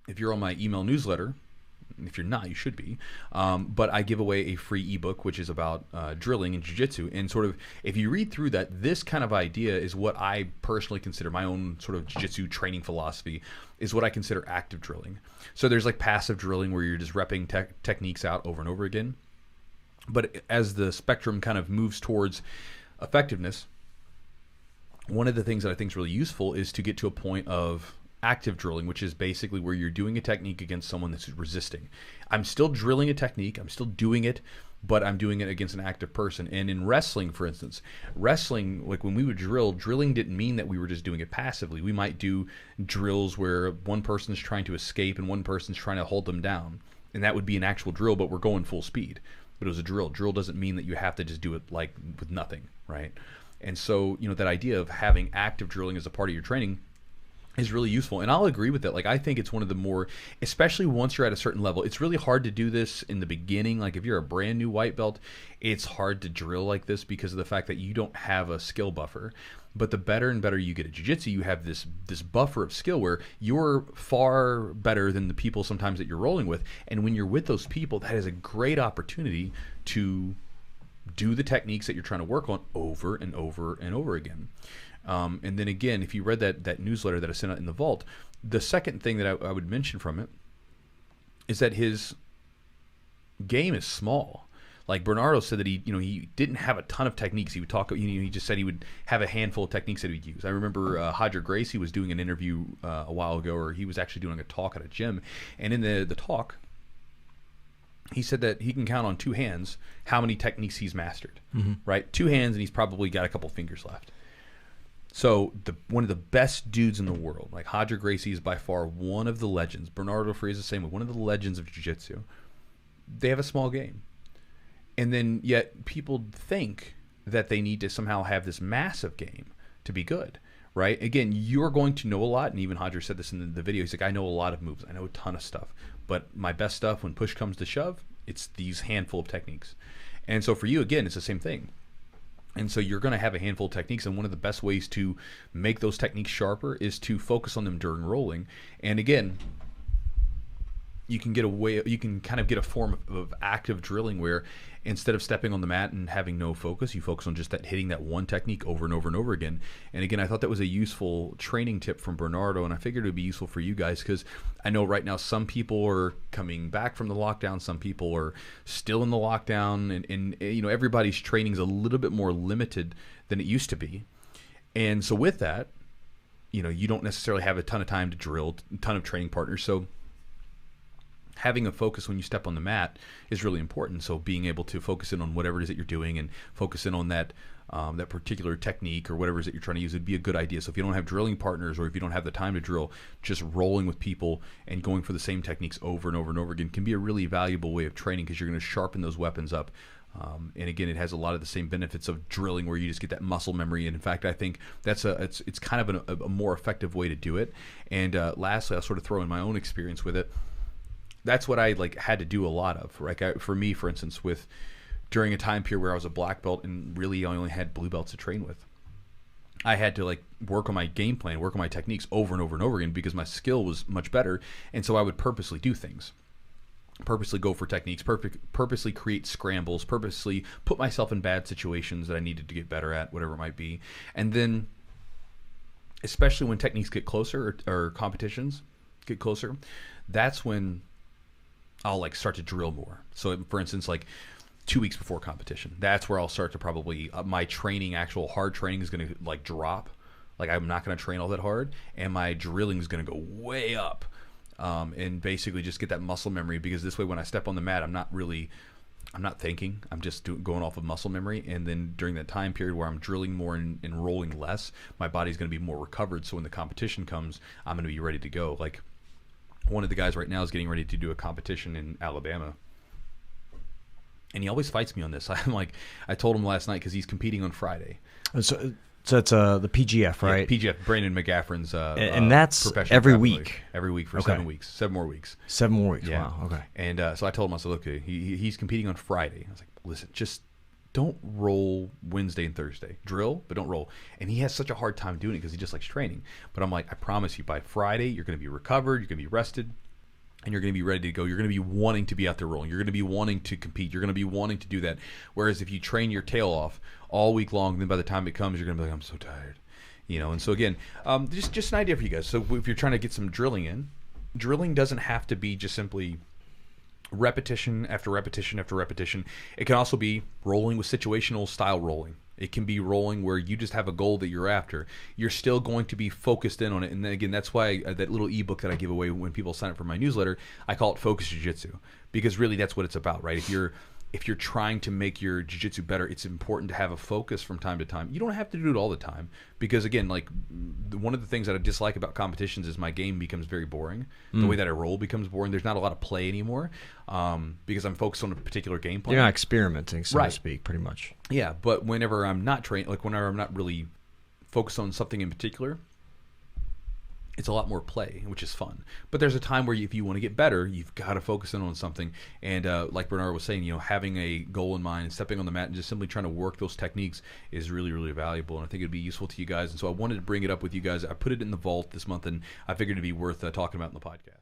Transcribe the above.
if you're on my email newsletter, if you're not, you should be. But I give away a free ebook, which is about drilling and jiu-jitsu. And sort of, if you read through that, this kind of idea is what I personally consider my own sort of jiu-jitsu training philosophy, is what I consider active drilling. So there's like passive drilling where you're just repping techniques out over and over again. But as the spectrum kind of moves towards effectiveness, one of the things that I think is really useful is to get to a point of active drilling, which is basically where you're doing a technique against someone that's resisting. I'm still drilling a technique, I'm still doing it, but I'm doing it against an active person. And in wrestling, for instance, wrestling, like when we would drill, drilling didn't mean that we were just doing it passively. We might do drills where one person's trying to escape and one person's trying to hold them down. And that would be an actual drill, but we're going full speed. But it was a drill. Drill doesn't mean that you have to just do it like with nothing, right? And so, that idea of having active drilling as a part of your training is really useful. And I'll agree with that. Like, I think it's one of the more, especially once you're at a certain level, it's really hard to do this in the beginning. Like if you're a brand new white belt, it's hard to drill like this because of the fact that you don't have a skill buffer. But the better and better you get at jiu-jitsu, you have this buffer of skill where you're far better than the people sometimes that you're rolling with. And when you're with those people, that is a great opportunity to do the techniques that you're trying to work on over and over and over again. And then again, if you read that newsletter that I sent out in the vault, the second thing that I would mention from it is that his game is small. Like Bernardo said that he didn't have a ton of techniques. He would talk, he just said he would have a handful of techniques that he'd use. I remember Hodger Gracie was doing an interview a while ago, or he was actually doing a talk at a gym. And in the talk, he said that he can count on two hands how many techniques he's mastered, right? Two hands, and he's probably got a couple fingers left. So one of the best dudes in the world, like Hodger Gracie is by far one of the legends. Bernardo Free is the same way, one of the legends of jiu-jitsu. They have a small game. And then yet people think that they need to somehow have this massive game to be good, right? Again, you're going to know a lot, and even Hodger said this in the video. He's like, I know a lot of moves. I know a ton of stuff. But my best stuff, when push comes to shove, it's these handful of techniques. And so for you, again, it's the same thing. And so you're going to have a handful of techniques, and one of the best ways to make those techniques sharper is to focus on them during rolling. And again, you can kind of get a form of active drilling where instead of stepping on the mat and having no focus, you focus on just hitting that one technique over and over and over again. And again, I thought that was a useful training tip from Bernardo, and I figured it would be useful for you guys because I know right now some people are coming back from the lockdown, some people are still in the lockdown, and everybody's training is a little bit more limited than it used to be. And so with that, you don't necessarily have a ton of time to drill, a ton of training partners. So having a focus when you step on the mat is really important. So being able to focus in on whatever it is that you're doing and focus in on that particular technique or whatever it is that you're trying to use would be a good idea. So if you don't have drilling partners, or if you don't have the time to drill, just rolling with people and going for the same techniques over and over and over again can be a really valuable way of training, because you're going to sharpen those weapons up. And again, it has a lot of the same benefits of drilling, where you just get that muscle memory. And in fact, I think that's it's kind of a more effective way to do it. And lastly, I'll sort of throw in my own experience with it. That's what I had to do a lot of. Like for me, for instance, during a time period where I was a black belt and really I only had blue belts to train with, I had to work on my game plan, work on my techniques over and over and over again, because my skill was much better. And so I would purposely do things, purposely go for techniques, purposely create scrambles, purposely put myself in bad situations that I needed to get better at, whatever it might be. And then, especially when techniques get closer, or competitions get closer, that's when I'll start to drill more. So for instance, 2 weeks before competition, that's where I'll start to probably my training, actual hard training, is going to drop. I'm not going to train all that hard, and my drilling is going to go way up, and basically just get that muscle memory, because this way when I step on the mat, I'm not thinking, I'm just going off of muscle memory. And then during that time period where I'm drilling more and rolling less, my body's going to be more recovered, so when the competition comes, I'm going to be ready to go. One of the guys right now is getting ready to do a competition in Alabama, and he always fights me on this. I told him last night, because he's competing on Friday. So it's the PGF, right? Yeah, PGF, Brandon McGaffron's and that's every week. Every week for 7 weeks. 7 more weeks. 7 more weeks, yeah. Wow, okay. And so I told him, I said, look, he's competing on Friday. I was like, listen, just don't roll Wednesday and Thursday. Drill, but don't roll. And he has such a hard time doing it because he just likes training. But I'm like, I promise you, by Friday, you're going to be recovered. You're going to be rested. and you're going to be ready to go. You're going to be wanting to be out there rolling. You're going to be wanting to compete. You're going to be wanting to do that. Whereas if you train your tail off all week long, then by the time it comes, you're going to be like, I'm so tired. And so again, just an idea for you guys. So if you're trying to get some drilling in, drilling doesn't have to be just simply repetition after repetition after repetition. It can also be rolling with situational style rolling. It can be rolling where you just have a goal that you're after. You're still going to be focused in on it. And then again, that's why that little ebook that I give away when people sign up for my newsletter, I call it Focus Jiu-Jitsu, because really that's what it's about, right? If you're trying to make your jiu-jitsu better, it's important to have a focus from time to time. You don't have to do it all the time because, again, like one of the things that I dislike about competitions is my game becomes very boring. The way that I roll becomes boring. There's not a lot of play anymore because I'm focused on a particular game plan. You're not experimenting, so right. to speak, pretty much. Yeah, but whenever I'm not trained, like whenever I'm not really focused on something in particular, it's a lot more play, which is fun. But there's a time where if you want to get better, you've got to focus in on something. And like Bernard was saying, having a goal in mind and stepping on the mat and just simply trying to work those techniques is really, really valuable. And I think it'd be useful to you guys. And so I wanted to bring it up with you guys. I put it in the vault this month, and I figured it'd be worth talking about in the podcast.